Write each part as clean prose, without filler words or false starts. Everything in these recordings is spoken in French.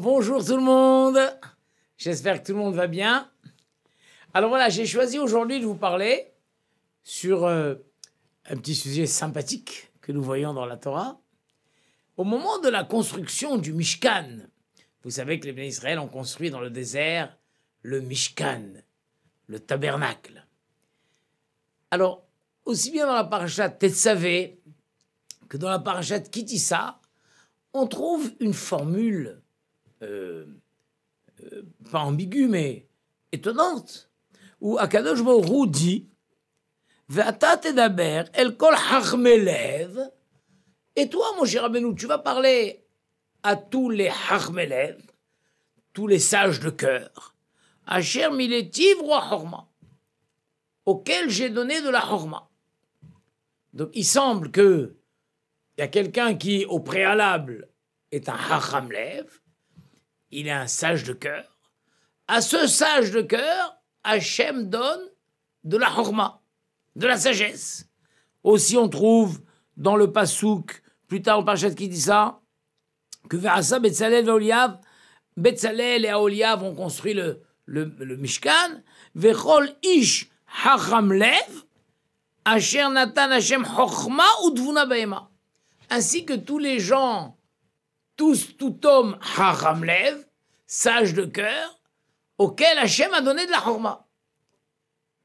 bonjour tout le monde. J'espère que tout le monde va bien. Alors voilà, j'ai choisi aujourd'hui de vous parler sur un petit sujet sympathique que nous voyons dans la Torah. Au moment de la construction du Mishkan, vous savez que les Bénis Israël ont construit dans le désert le Mishkan, le tabernacle. Alors, aussi bien dans la parashat Tetzavé que dans la parashat Kitissa, on trouve une formule pas ambiguë, mais étonnante, où Akadosh Baruch Hu dit « Ve'ata tedaber el kol chachmei lev » et toi, mon cher Rabbeinu, tu vas parler à tous les chachmei lev, tous les sages de cœur, Asher miletiv roi chorma, auquel j'ai donné de la chorma. Donc il semble que il y a quelqu'un qui, au préalable, est un chacham lev, il est un sage de cœur. À ce sage de cœur, Hachem donne de la chorma, de la sagesse. Aussi, on trouve dans le pasouk, plus tard au parashat qui dit ça, que Ve'asa Betzalel ve'Oliav, Betzalel et Aholiav ont construit le Mishkan, Ve'chol ish chacham lev, Asher natan Hachem chorma udvuna b'ema. Ainsi que tous les gens, tout homme chacham lev, sage de cœur, auquel Hachem a donné de la chorma.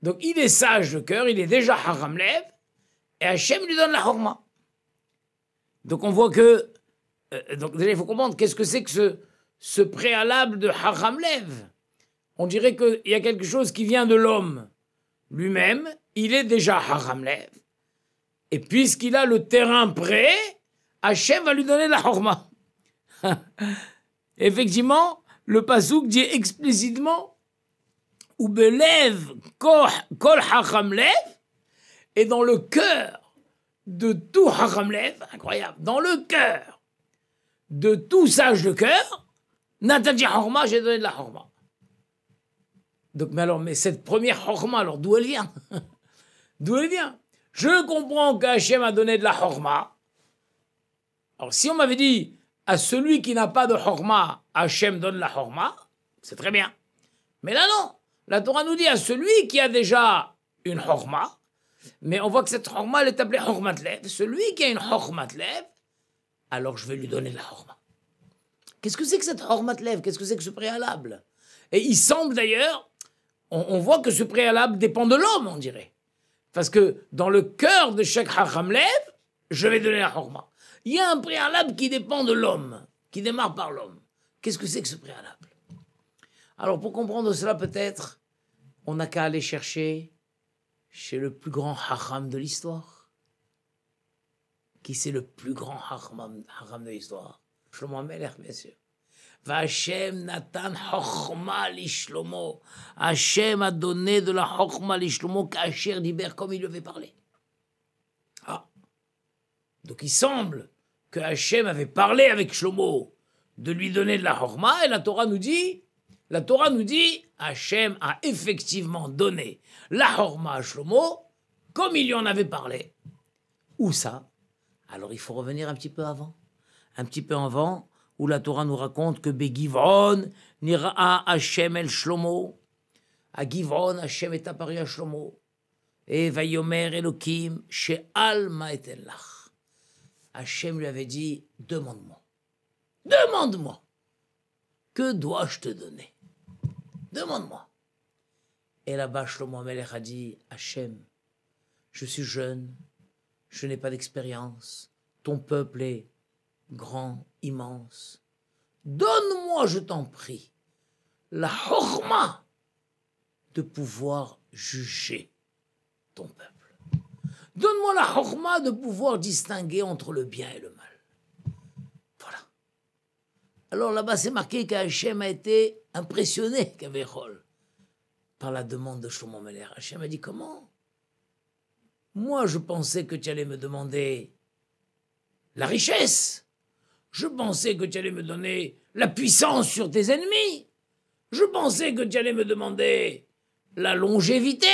Donc il est sage de cœur, il est déjà chacham lev, et Hachem lui donne la chorma. Donc on voit que, donc déjà il faut comprendre qu'est-ce que c'est que ce préalable de chacham lev. On dirait qu'il y a quelque chose qui vient de l'homme lui-même, il est déjà chacham lev, et puisqu'il a le terrain prêt, Hachem va lui donner de la chorma. Effectivement, le pasouk dit explicitement ou belev kol chacham lev, et dans le cœur de tout chacham lev, incroyable, dans le cœur de tout sage de cœur, natati chorma, j'ai donné de la chorma. Donc, mais cette première chorma, alors d'où elle vient? D'où elle vient? Je comprends qu'Hachem a donné de la chorma. Alors, si on m'avait dit à celui qui n'a pas de chorma, Hachem donne la chorma, c'est très bien. Mais là, non. La Torah nous dit à celui qui a déjà une chorma, mais on voit que cette chorma, elle est appelée chormat lev. Celui qui a une chormat lev, alors je vais lui donner la chorma. Qu'est-ce que c'est que cette chormat lev? Qu'est-ce que c'est que ce préalable? Et il semble d'ailleurs, on voit que ce préalable dépend de l'homme, on dirait. Parce que dans le cœur de chaque chacham lev, je vais donner la chorma. Il y a un préalable qui dépend de l'homme, qui démarre par l'homme. Qu'est-ce que c'est que ce préalable? Alors, pour comprendre cela, peut-être, on n'a qu'à aller chercher chez le plus grand chacham de l'histoire. Qui c'est le plus grand chacham de l'histoire? Shlomo HaMelech, bien sûr. V'Hachem natan chochma li Shlomo. Hachem a donné de la chochma li Shlomo qu'Asher diber comme il lui avait parlé. Ah. Donc il semble que Hachem avait parlé avec Shlomo de lui donner de la chorma, et la Torah nous dit, Hachem a effectivement donné la chorma à Shlomo comme il lui en avait parlé. Où ça? Alors il faut revenir un petit peu avant, où la Torah nous raconte que Begivron nira Hachem el Shlomo. À Givron, Hachem est apparu à Shlomo. Et Vayomer Elokim she'al ma eten lach. Hachem lui avait dit, demande-moi. Que dois-je te donner? Demande-moi. Et là-bas, Shlomo HaMelech a dit, Hachem, je suis jeune, je n'ai pas d'expérience, ton peuple est grand, immense. Donne-moi, je t'en prie, la chorma de pouvoir juger ton peuple. Donne-moi la chorma de pouvoir distinguer entre le bien et le mal. Voilà. Alors là-bas, c'est marqué qu'Hachem a été impressionné qu'Avéchol par la demande de Shlomo HaMelech. Hachem a dit, comment? Moi, je pensais que tu allais me demander la richesse. Je pensais que tu allais me donner la puissance sur tes ennemis. Je pensais que tu allais me demander la longévité.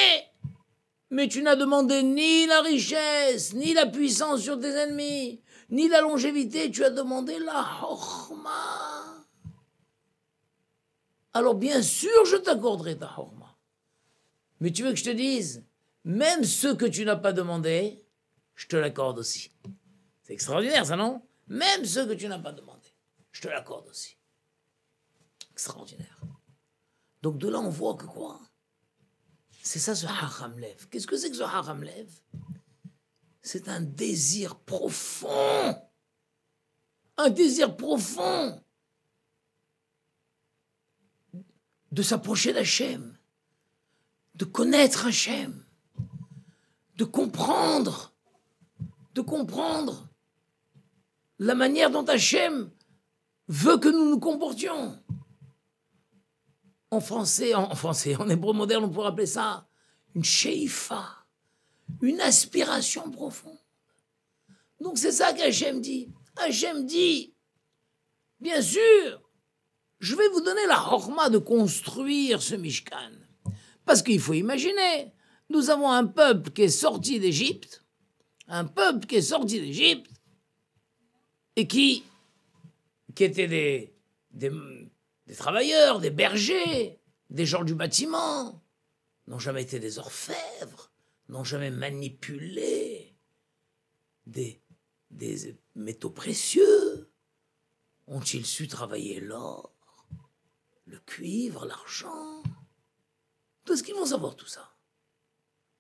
Mais tu n'as demandé ni la richesse, ni la puissance sur tes ennemis, ni la longévité. Tu as demandé la chorma. alors bien sûr je t'accorderai ta horma. Mais tu veux que je te dise, même ceux que tu n'as pas demandé, je te l'accorde aussi. C'est extraordinaire ça, non? Même ceux que tu n'as pas demandé, je te l'accorde aussi. Extraordinaire. Donc de là on voit que quoi? C'est ça ce Hacham Lev. Qu'est-ce que c'est que ce Hacham Lev? C'est un désir profond. Un désir profond de s'approcher d'Hachem, de connaître Hachem, de comprendre la manière dont Hachem veut que nous nous comportions. En français, en hébreu moderne, on pourrait appeler ça une sheifa, une aspiration profonde. Donc c'est ça qu'Hachem dit. Hachem dit, bien sûr, je vais vous donner la horma de construire ce Mishkan. Parce qu'il faut imaginer, nous avons un peuple qui est sorti d'Égypte, et qui étaient des travailleurs, des bergers, des gens du bâtiment, n'ont jamais été des orfèvres, n'ont jamais manipulé des métaux précieux. Ont-ils su travailler l'or, le cuivre, l'argent? Est-ce qu'ils vont savoir tout ça?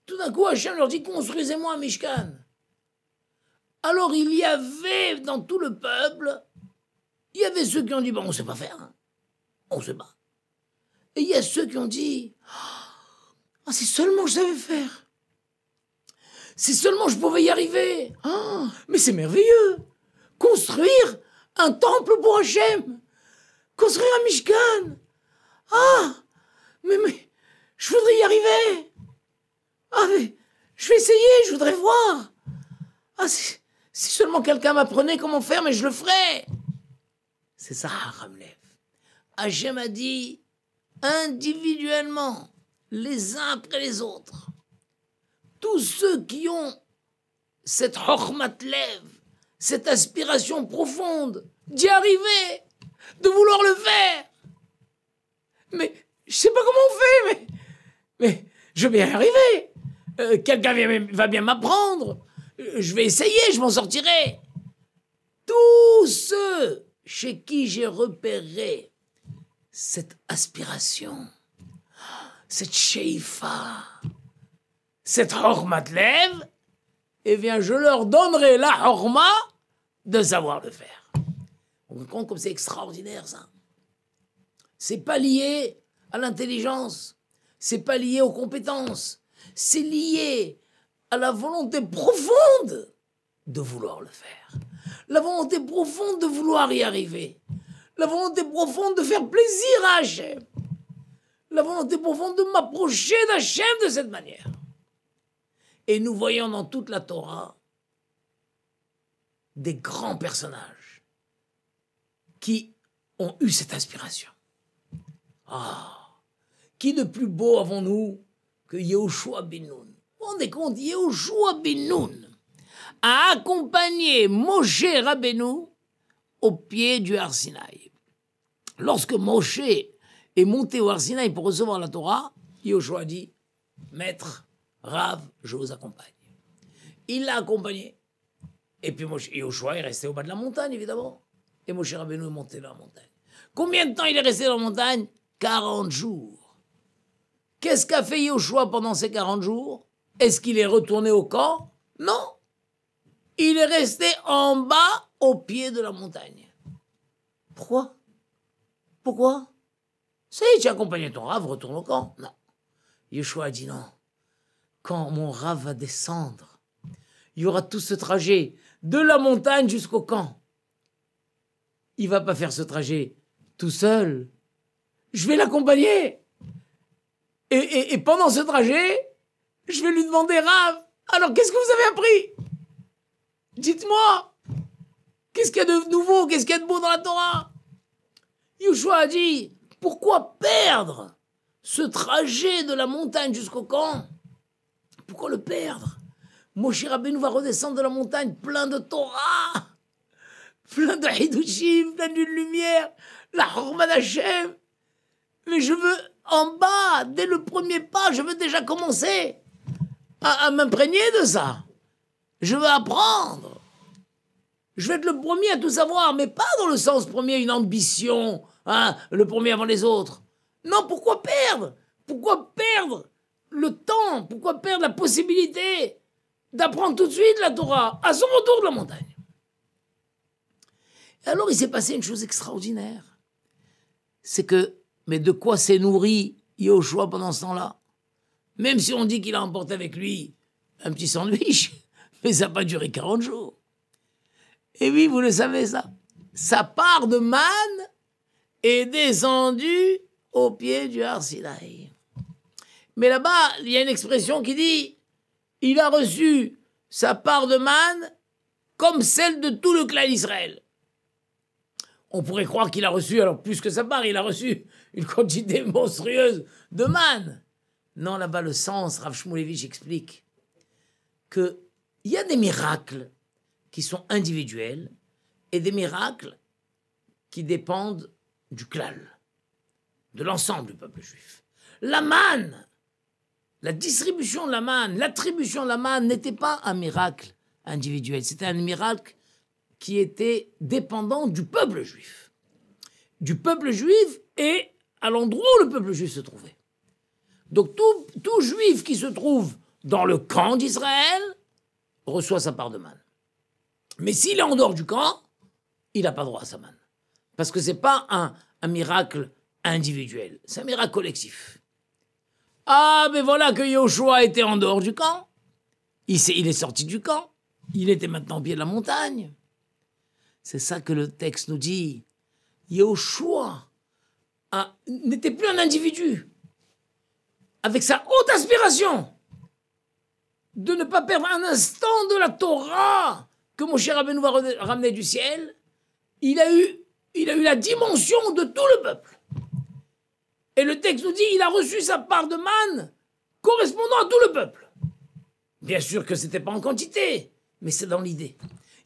Tout d'un coup, Hachem leur dit, construisez-moi un Mishkan. Alors il y avait dans tout le peuple, il y avait ceux qui ont dit, bon, on ne sait pas faire, hein. On se bat. Et il y a ceux qui ont dit, ah, si seulement je savais faire. Si seulement je pouvais y arriver. Ah, mais c'est merveilleux. Construire un temple pour Hachem. Construire un Mishkan. Ah, mais je voudrais y arriver. Ah, mais je vais essayer, je voudrais voir. Ah, si seulement quelqu'un m'apprenait comment faire, mais je le ferais. C'est ça, Hacham Lev. Hachem a dit, individuellement, les uns après les autres, tous ceux qui ont cette Chochmat Lev, cette aspiration profonde d'y arriver, de vouloir le faire. Mais je sais pas comment on fait, mais je vais y arriver. Quelqu'un va bien m'apprendre. Je vais essayer, je m'en sortirai. Tous ceux chez qui j'ai repéré cette aspiration, cette sheifa, cette hormat lev, eh bien, je leur donnerai la horma de savoir le faire. On me compte comme c'est extraordinaire, ça. C'est pas lié à l'intelligence, c'est pas lié aux compétences, c'est lié à la volonté profonde de vouloir le faire, la volonté profonde de vouloir y arriver, la volonté profonde de faire plaisir à Hachem, la volonté profonde de m'approcher d'Hachem de cette manière. Et nous voyons dans toute la Torah des grands personnages qui ont eu cette inspiration. Ah, qui de plus beau avons-nous que Yehoshua ben Nun? Vous vous rendez compte, Yehoshua ben Nun a accompagné Moshe Rabbeinu au pied du Har Sinaï. Lorsque Moshe est monté au Har Sinaï pour recevoir la Torah, Yehoshua a dit, Maître, Rav, je vous accompagne. Il l'a accompagné. Et puis Yehoshua est resté au bas de la montagne, évidemment. Et Moshe Rabbeinu est monté dans la montagne. Combien de temps il est resté dans la montagne? 40 jours. Qu'est-ce qu'a fait Yehoshua pendant ces 40 jours? Est-ce qu'il est retourné au camp? Non. Il est resté en bas, au pied de la montagne. Pourquoi? Pourquoi? Ça y est, tu as accompagné ton Rav, retourne au camp. Non. Yehoshua a dit non. Quand mon Rav va descendre, il y aura tout ce trajet de la montagne jusqu'au camp. Il va pas faire ce trajet tout seul. Je vais l'accompagner. Et pendant ce trajet, je vais lui demander, Rav, alors qu'est-ce que vous avez appris? Dites-moi. Qu'est-ce qu'il y a de nouveau? Qu'est-ce qu'il y a de beau dans la Torah? Yehoshua a dit, pourquoi perdre ce trajet de la montagne jusqu'au camp? Pourquoi le perdre? Moshe Rabbeinu va redescendre de la montagne plein de Torah, plein de Hidushim, plein d'une lumière, la Horma d'Hachem. Mais je veux, en bas, dès le premier pas, je veux déjà commencer à m'imprégner de ça. Je veux apprendre. Je veux être le premier à tout savoir, mais pas dans le sens premier, une ambition, hein, le premier avant les autres. Non, pourquoi perdre? Pourquoi perdre le temps? Pourquoi perdre la possibilité d'apprendre tout de suite la Torah à son retour de la montagne? Et alors il s'est passé une chose extraordinaire. C'est que, mais de quoi s'est nourri Yehoshua pendant ce temps-là? Même si on dit qu'il a emporté avec lui un petit sandwich, mais ça n'a pas duré 40 jours. Et oui, vous le savez ça. Sa part de manne est descendue au pied du Har Sinaï. Mais là-bas, il y a une expression qui dit « Il a reçu sa part de manne comme celle de tout le clan d'Israël. » On pourrait croire qu'il a reçu, alors plus que sa part, il a reçu une quantité monstrueuse de manne. Non, là-bas, le sens, Rav Shmulevitch explique qu'il y a des miracles qui sont individuels et des miracles qui dépendent du klal, de l'ensemble du peuple juif. La manne, la distribution de la manne, l'attribution de la manne n'était pas un miracle individuel, c'était un miracle qui était dépendant du peuple juif. Du peuple juif et à l'endroit où le peuple juif se trouvait. Donc tout juif qui se trouve dans le camp d'Israël reçoit sa part de manne. Mais s'il est en dehors du camp, il n'a pas droit à sa manne. Parce que ce n'est pas un miracle individuel, c'est un miracle collectif. Ah, mais voilà que Yehoshua était en dehors du camp. Il est sorti du camp. Il était maintenant au pied de la montagne. C'est ça que le texte nous dit. Yehoshua n'était plus un individu. Avec sa haute aspiration de ne pas perdre un instant de la Torah que Moshe Rabbeinu va ramener du ciel, il a eu la dimension de tout le peuple. Et le texte nous dit il a reçu sa part de manne correspondant à tout le peuple. Bien sûr que ce n'était pas en quantité, mais c'est dans l'idée.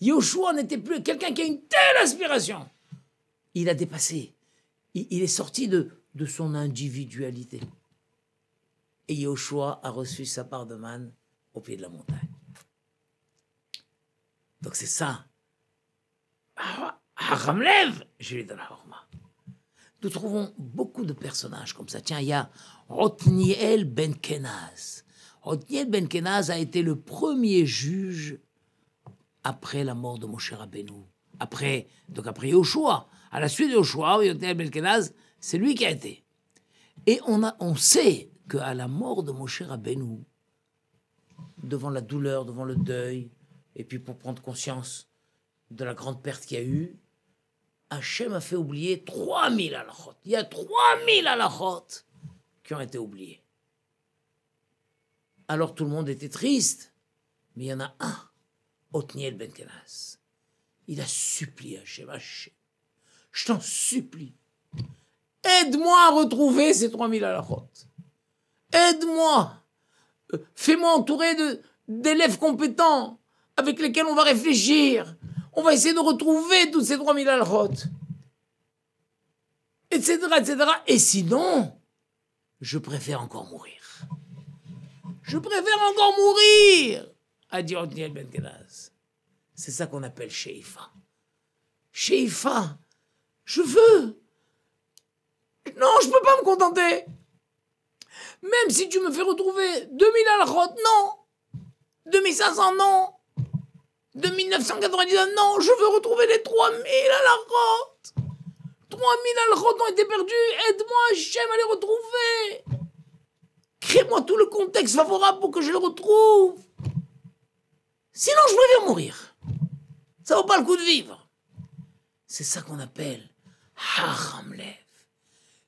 Yehoshua n'était plus quelqu'un qui a une telle aspiration. Il a dépassé. Il est sorti de son individualité. Et Yehoshua a reçu sa part de manne au pied de la montagne. Donc c'est ça. Haramlev, je lui donne la horma. Nous trouvons beaucoup de personnages comme ça. Tiens, il y a Othniel ben Kenaz. Othniel ben Kenaz a été le premier juge après la mort de Moshe Rabbeinu. Après Yehoshua. À la suite de Yehoshua, Othniel ben Kenaz, c'est lui qui a été. Et on sait qu'à la mort de Moshe Rabbeinu, devant la douleur, devant le deuil, et puis pour prendre conscience de la grande perte qu'il y a eu, Hachem a fait oublier 3000 halachot. Il y a 3000 halachot qui ont été oubliés. Alors tout le monde était triste, mais il y en a un, Othniel ben Kenaz. Il a supplié Hachem, je t'en supplie, aide-moi à retrouver ces 3000 halachot. Aide-moi. Fais-moi entourer d'élèves compétents avec lesquels on va réfléchir. On va essayer de retrouver tous ces 3000 halachot. Etc., etc. Et sinon, je préfère encore mourir. Je préfère encore mourir, a dit Othniel ben Kenaz. C'est ça qu'on appelle Sheifa. Sheifa, je veux. Non, je ne peux pas me contenter. Même si tu me fais retrouver 2000 halachot, non. 2500, non. 2999, non. Je veux retrouver les 3000 halachot. 3000 halachot ont été perdus. Aide-moi, Hachem, à les retrouver. Crée-moi tout le contexte favorable pour que je le retrouve. Sinon, je préfère mourir. Ça vaut pas le coup de vivre. C'est ça qu'on appelle Haramlev.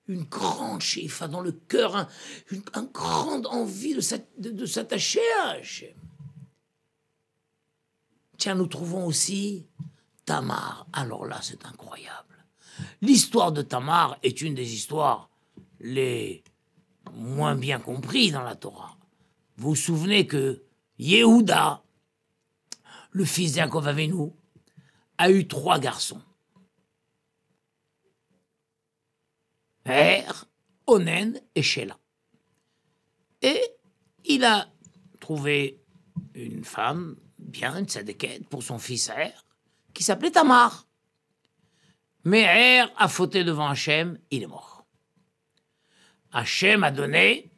Une grande sheifa dans le cœur, une grande envie de s'attacher à Hachem. Tiens, nous trouvons aussi Tamar. Alors là, c'est incroyable. L'histoire de Tamar est une des histoires les moins bien comprises dans la Torah. Vous vous souvenez que Yehuda, le fils d'Yaakov Avinu, a eu 3 garçons. Er, Onen et Sheila. Et il a trouvé une femme, bien, une tzadékette, pour son fils Er, qui s'appelait Tamar. Mais Er a fauté devant Hachem, il est mort. Hachem a donné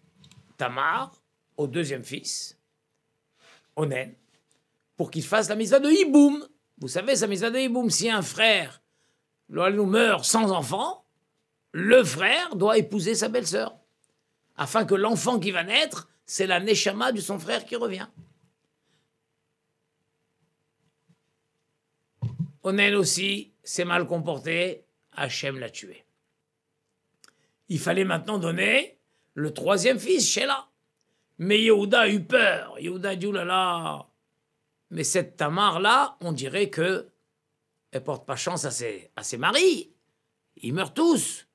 Tamar au deuxième fils, Onen, pour qu'il fasse la misa de Hiboum. Vous savez, sa misa de Hiboum, si un frère nous meurt sans enfant, le frère doit épouser sa belle-sœur, afin que l'enfant qui va naître, c'est la neshama de son frère qui revient. Onen aussi s'est mal comporté, Hachem l'a tué. Il fallait maintenant donner le troisième fils, Sheila. Mais Yehuda a eu peur. Yehuda a dit, oh là là, mais cette Tamar-là, on dirait que elle porte pas chance à ses maris. Ils meurent tous.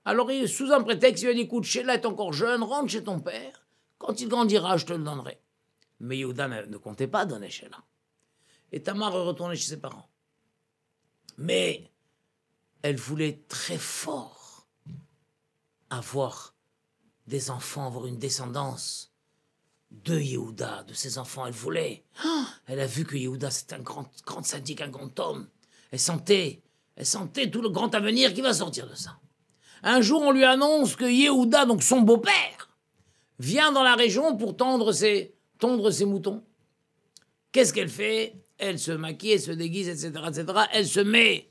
Alors, sous un prétexte, il lui a dit, écoute, Sheila est encore jeune, rentre chez ton père. Quand il grandira, je te le donnerai. Mais Yehuda ne comptait pas donner Sheila. Et Tamar est retournée chez ses parents. Mais elle voulait très fort avoir des enfants, avoir une descendance de Yehuda, de ses enfants. Elle voulait. Elle a vu que Yehuda, c'est un grand sadique, un grand homme. Elle sentait tout le grand avenir qui va sortir de ça. Un jour, on lui annonce que Yehuda, donc son beau-père, vient dans la région pour tondre ses moutons. Qu'est-ce qu'elle fait? Elle se maquille, elle se déguise, etc., etc. Elle se met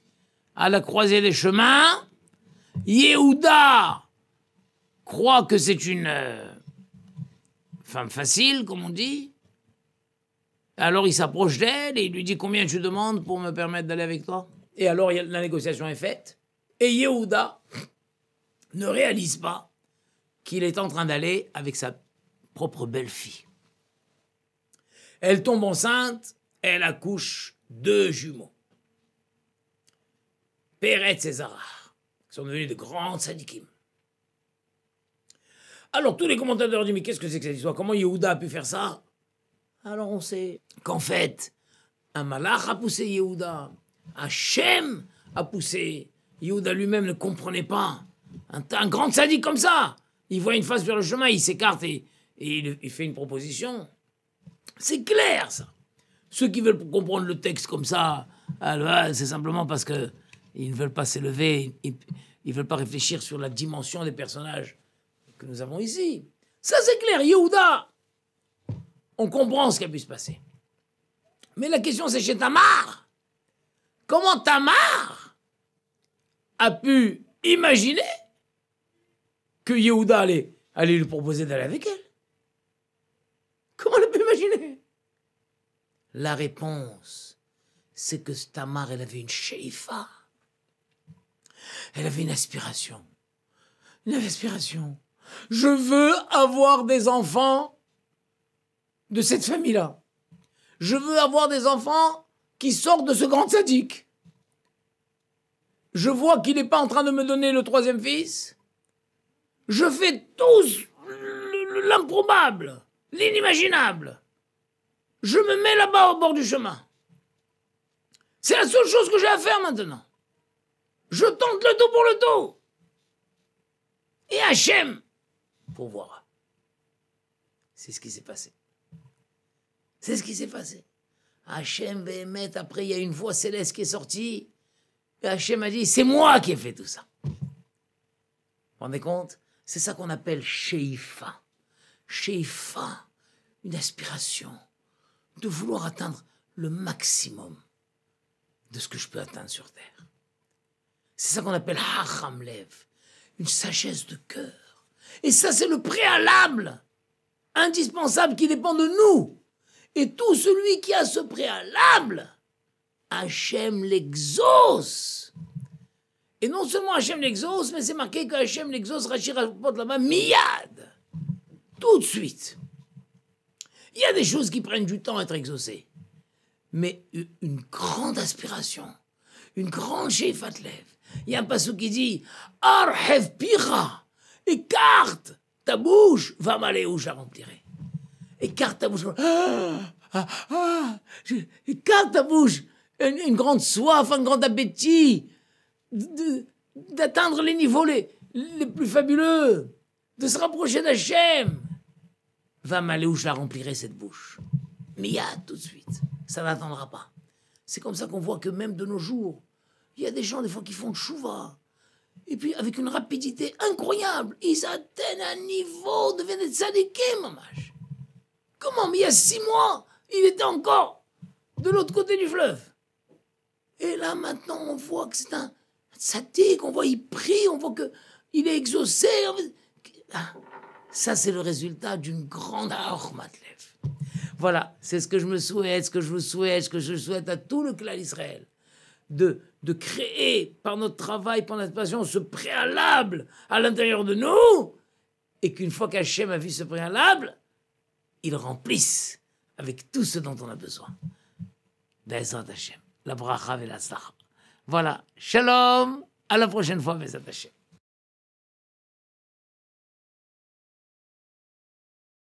à la croisée des chemins. Yehuda croit que c'est une femme facile, comme on dit. Alors il s'approche d'elle et il lui dit, combien tu demandes pour me permettre d'aller avec toi? Et alors la négociation est faite. Et Yehuda ne réalise pas qu'il est en train d'aller avec sa propre belle-fille. Elle tombe enceinte, elle accouche 2 jumeaux. Péretz et Zara, qui sont devenus de grands sadikim. Alors tous les commentateurs disent, mais qu'est-ce que c'est que cette histoire? Comment Yehuda a pu faire ça? Alors on sait qu'en fait, un malach a poussé Yehuda, Hachem a poussé. Yehuda lui-même ne comprenait pas. Un grand sadique comme ça, il voit une face vers le chemin, il s'écarte et il fait une proposition. C'est clair ça. Ceux qui veulent comprendre le texte comme ça, c'est simplement parce que ils ne veulent pas s'élever, ils ne veulent pas réfléchir sur la dimension des personnages que nous avons ici. Ça, c'est clair. Yehuda, on comprend ce qui a pu se passer. Mais la question, c'est chez Tamar. Comment Tamar a pu imaginer que Yehuda allait lui proposer d'aller avec elle? Comment elle a pu imaginer? La réponse, c'est que Tamar, elle avait une sheifa. Elle avait une aspiration. Une aspiration. Je veux avoir des enfants de cette famille-là. Je veux avoir des enfants qui sortent de ce grand sadique. Je vois qu'il n'est pas en train de me donner le 3e fils. Je fais tout l'improbable, l'inimaginable. Je me mets là-bas au bord du chemin. C'est la seule chose que j'ai à faire maintenant. Je tente le tout pour le tout. Et Hachem pourvoira. C'est ce qui s'est passé. C'est ce qui s'est passé. Hachem, Béhémet, après il y a une voix céleste qui est sortie. Et Hachem a dit, c'est moi qui ai fait tout ça. Vous vous rendez compte? C'est ça qu'on appelle Sheifa. Sheifa, une aspiration de vouloir atteindre le maximum de ce que je peux atteindre sur Terre. C'est ça qu'on appelle Hachamlev, une sagesse de cœur. Et ça, c'est le préalable indispensable qui dépend de nous. Et tout celui qui a ce préalable, Hachem l'exauce. Et non seulement Hachem l'exauce, mais c'est marqué que Hachem l'exauce, Rachir rapporte là-bas, miyad, tout de suite. Il y a des choses qui prennent du temps à être exaucées. Mais une grande aspiration, une grande shefatlev. Il y a un passage qui dit Arhev pira, écarte ta bouche, va m'aller où je la remplirai. Écarte ta bouche. Écarte ta bouche. Une grande soif, un grand appétit d'atteindre les niveaux les plus fabuleux, de se rapprocher d'Hachem. Va m'aller où je la remplirai cette bouche. Miyad, tout de suite. Ça n'attendra pas. C'est comme ça qu'on voit que même de nos jours, il y a des gens des fois qui font tchouva. Et puis avec une rapidité incroyable, ils atteignent un niveau, deviennent des tzadikim, mamash. Comment? Mais il y a 6 mois, il était encore de l'autre côté du fleuve. Et là maintenant, on voit que c'est un tzaddik, on voit qu'il prie, on voit qu'il est exaucé. Ça, c'est le résultat d'une grande Ahormatlev. Voilà, c'est ce que je me souhaite, ce que je vous souhaite, ce que je souhaite à tout le clan d'Israël. De créer par notre travail, par notre passion, ce préalable à l'intérieur de nous, et qu'une fois qu'Hachem a vu ce préalable, il remplisse avec tout ce dont on a besoin. Be'ezrat Hashem, la bracha et la slacha. Voilà, shalom, à la prochaine fois, Be'ezrat Hashem.